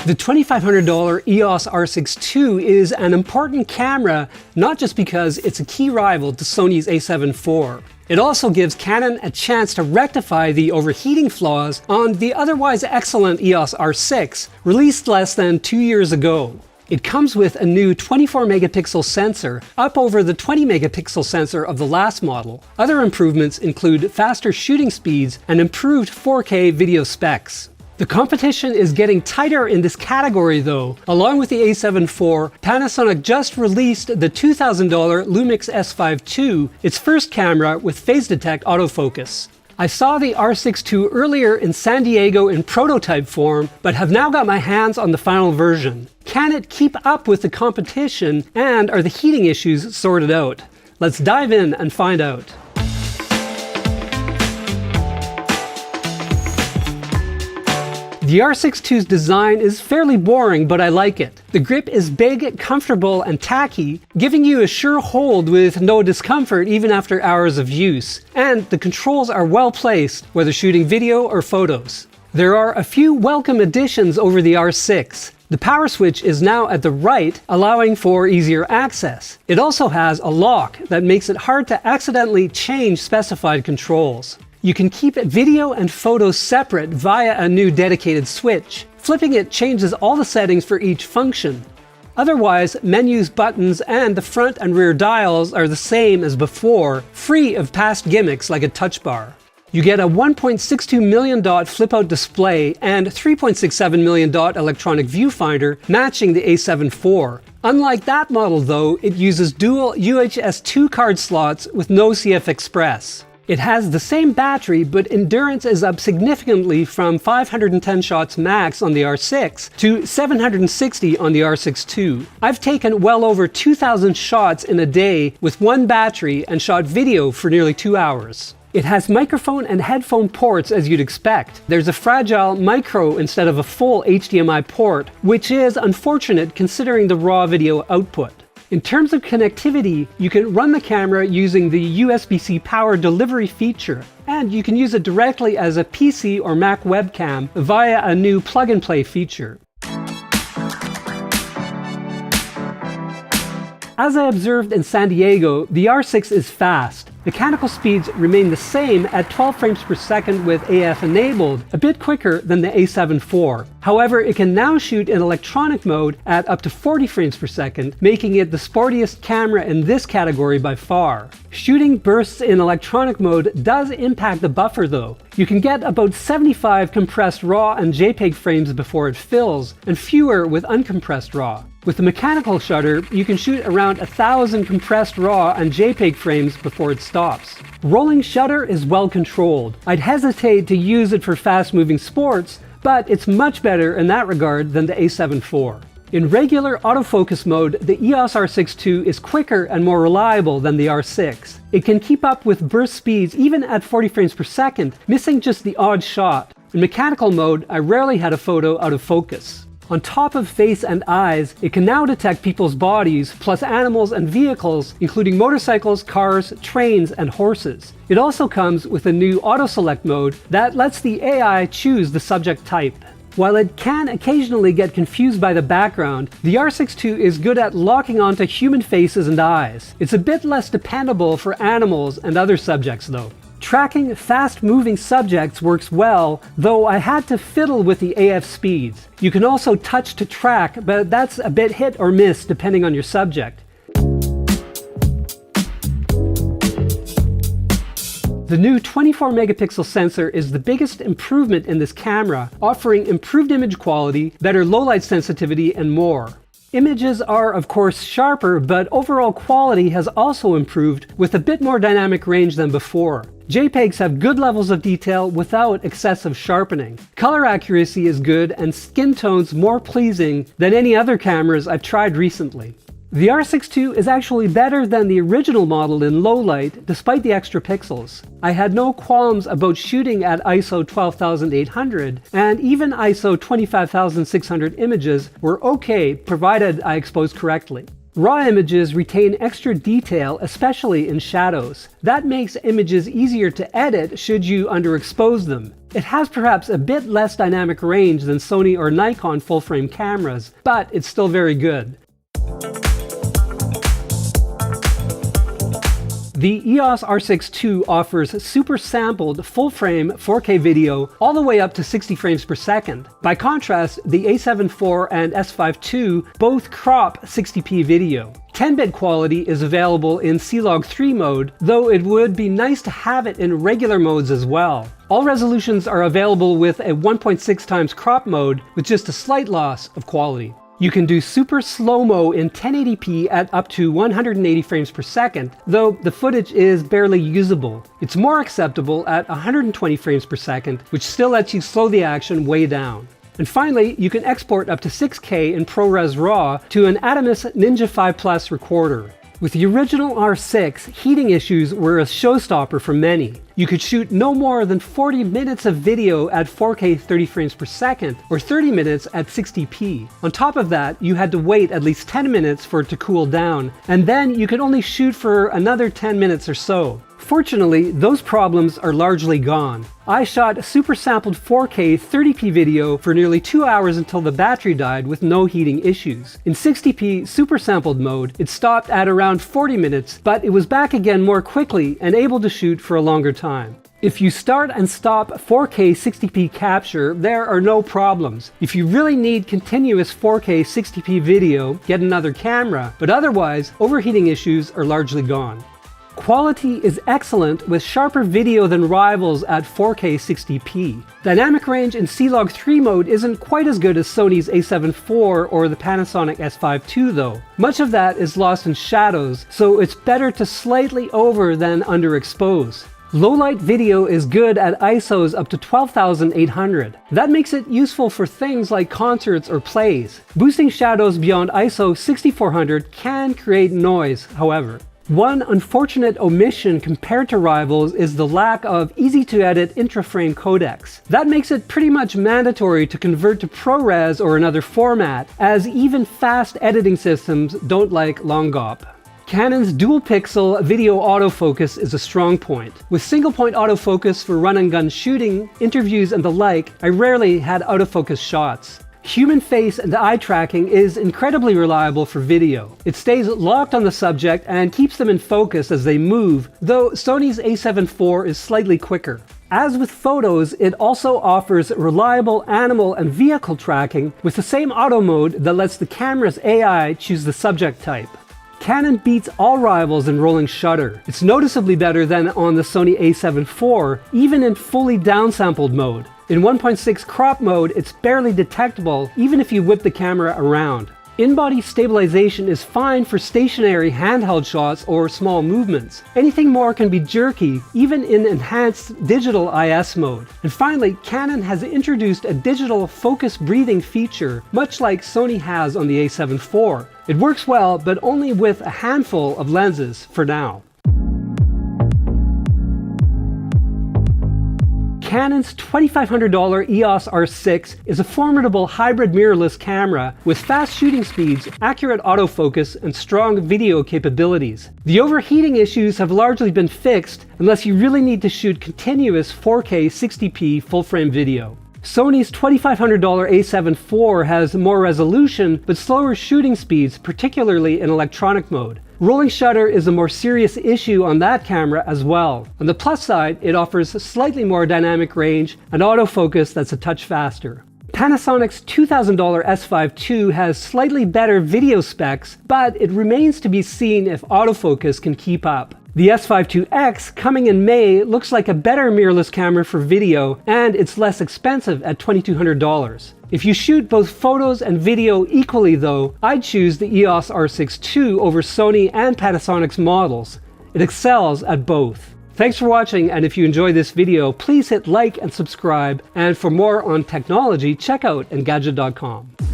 The $2,500 EOS R6 II is an important camera, not just because it's a key rival to Sony's a7 IV. It also gives Canon a chance to rectify the overheating flaws on the otherwise excellent EOS R6, released less than 2 years ago. It comes with a new 24 megapixel sensor, up over the 20 megapixel sensor of the last model. Other improvements include faster shooting speeds and improved 4K video specs. The competition is getting tighter in this category though. Along with the a7 IV, Panasonic just released the $2,000 Lumix S5 II, its first camera with phase detect autofocus. I saw the R6 II earlier in San Diego in prototype form, but have now got my hands on the final version. Can it keep up with the competition, and are the heating issues sorted out? Let's dive in and find out. The R6 II's design is fairly boring, but I like it. The grip is big, comfortable, and tacky, giving you a sure hold with no discomfort even after hours of use. And the controls are well placed, whether shooting video or photos. There are a few welcome additions over the R6. The power switch is now at the right, allowing for easier access. It also has a lock that makes it hard to accidentally change specified controls. You can keep video and photos separate via a new dedicated switch. Flipping it changes all the settings for each function. Otherwise, menus, buttons, and the front and rear dials are the same as before, free of past gimmicks like a touch bar. You get a 1.62 million dot flip-out display and 3.67 million dot electronic viewfinder, matching the a7 IV. Unlike that model though, it uses dual UHS 2 card slots with no CFexpress. It has the same battery, but endurance is up significantly from 510 shots max on the R6 to 760 on the R6 II. I've taken well over 2,000 shots in a day with one battery and shot video for nearly 2 hours. It has microphone and headphone ports as you'd expect. There's a fragile micro instead of a full HDMI port, which is unfortunate considering the raw video output. In terms of connectivity, you can run the camera using the USB-C power delivery feature, and you can use it directly as a PC or Mac webcam via a new plug-and-play feature. As I observed in San Diego, the R6 is fast. Mechanical speeds remain the same at 12 frames per second with AF enabled, a bit quicker than the a7 IV. However, it can now shoot in electronic mode at up to 40 frames per second, making it the sportiest camera in this category by far. Shooting bursts in electronic mode does impact the buffer though. You can get about 75 compressed RAW and JPEG frames before it fills, and fewer with uncompressed RAW. With the mechanical shutter, you can shoot around 1,000 compressed RAW and JPEG frames before it stops. Rolling shutter is well controlled. I'd hesitate to use it for fast-moving sports, but it's much better in that regard than the a7 IV. In regular autofocus mode, the EOS R6 II is quicker and more reliable than the R6. It can keep up with burst speeds even at 40 frames per second, missing just the odd shot. In mechanical mode, I rarely had a photo out of focus. On top of face and eyes, it can now detect people's bodies, plus animals and vehicles, including motorcycles, cars, trains, and horses. It also comes with a new auto-select mode that lets the AI choose the subject type. While it can occasionally get confused by the background, the R6 II is good at locking onto human faces and eyes. It's a bit less dependable for animals and other subjects though. Tracking fast-moving subjects works well, though I had to fiddle with the AF speeds. You can also touch to track, but that's a bit hit or miss depending on your subject. The new 24 megapixel sensor is the biggest improvement in this camera, offering improved image quality, better low-light sensitivity, and more. Images are of course sharper, but overall quality has also improved with a bit more dynamic range than before. JPEGs have good levels of detail without excessive sharpening. Color accuracy is good and skin tones more pleasing than any other cameras I've tried recently. The R6 II is actually better than the original model in low light, despite the extra pixels. I had no qualms about shooting at ISO 12800, and even ISO 25600 images were okay, provided I exposed correctly. Raw images retain extra detail, especially in shadows. That makes images easier to edit should you underexpose them. It has perhaps a bit less dynamic range than Sony or Nikon full-frame cameras, but it's still very good. The EOS R6 II offers super sampled full-frame 4K video all the way up to 60 frames per second. By contrast, the A7 IV and S5 II both crop 60p video. 10-bit quality is available in C-Log 3 mode, though it would be nice to have it in regular modes as well. All resolutions are available with a 1.6 times crop mode with just a slight loss of quality. You can do super slow-mo in 1080p at up to 180 frames per second, though the footage is barely usable. It's more acceptable at 120 frames per second, which still lets you slow the action way down. And finally, you can export up to 6K in ProRes RAW to an Atomos Ninja 5 Plus recorder. With the original R6, heating issues were a showstopper for many. You could shoot no more than 40 minutes of video at 4K 30 frames per second, or 30 minutes at 60p. On top of that, you had to wait at least 10 minutes for it to cool down, and then you could only shoot for another 10 minutes or so. Fortunately, those problems are largely gone. I shot super sampled 4K 30p video for nearly 2 hours until the battery died with no heating issues. In 60p super sampled mode, it stopped at around 40 minutes, but it was back again more quickly and able to shoot for a longer time. If you start and stop 4K 60p capture, there are no problems. If you really need continuous 4K 60p video, get another camera, but otherwise, overheating issues are largely gone. Quality is excellent with sharper video than rivals at 4K 60p. Dynamic range in C-Log 3 mode isn't quite as good as Sony's A7 IV or the Panasonic S5 II though. Much of that is lost in shadows, so it's better to slightly over than underexpose. Low-light video is good at ISOs up to 12,800. That makes it useful for things like concerts or plays. Boosting shadows beyond ISO 6400 can create noise, however. One unfortunate omission compared to rivals is the lack of easy-to-edit intra-frame codecs. That makes it pretty much mandatory to convert to ProRes or another format, as even fast editing systems don't like long GOP. Canon's dual-pixel video autofocus is a strong point. With single-point autofocus for run-and-gun shooting, interviews and the like, I rarely had autofocus shots. Human face and eye tracking is incredibly reliable for video. It stays locked on the subject and keeps them in focus as they move, though Sony's A7 IV is slightly quicker. As with photos, it also offers reliable animal and vehicle tracking with the same auto mode that lets the camera's AI choose the subject type. Canon beats all rivals in rolling shutter. It's noticeably better than on the Sony A7 IV, even in fully downsampled mode. In 1.6 crop mode, it's barely detectable, even if you whip the camera around. In-body stabilization is fine for stationary handheld shots or small movements. Anything more can be jerky, even in enhanced digital IS mode. And finally, Canon has introduced a digital focus breathing feature, much like Sony has on the A7 IV. It works well, but only with a handful of lenses for now. Canon's $2,500 EOS R6 is a formidable hybrid mirrorless camera with fast shooting speeds, accurate autofocus, and strong video capabilities. The overheating issues have largely been fixed unless you really need to shoot continuous 4K 60p full-frame video. Sony's $2,500 A7 IV has more resolution but slower shooting speeds, particularly in electronic mode. Rolling shutter is a more serious issue on that camera as well. On the plus side, it offers slightly more dynamic range and autofocus that's a touch faster. Panasonic's $2,000 S5 II has slightly better video specs, but it remains to be seen if autofocus can keep up. The S5 IIX, coming in May, looks like a better mirrorless camera for video, and it's less expensive at $2,200. If you shoot both photos and video equally though, I'd choose the EOS R6 II over Sony and Panasonic's models. It excels at both. Thanks for watching, and if you enjoyed this video, please hit like and subscribe, and for more on technology, check out Engadget.com.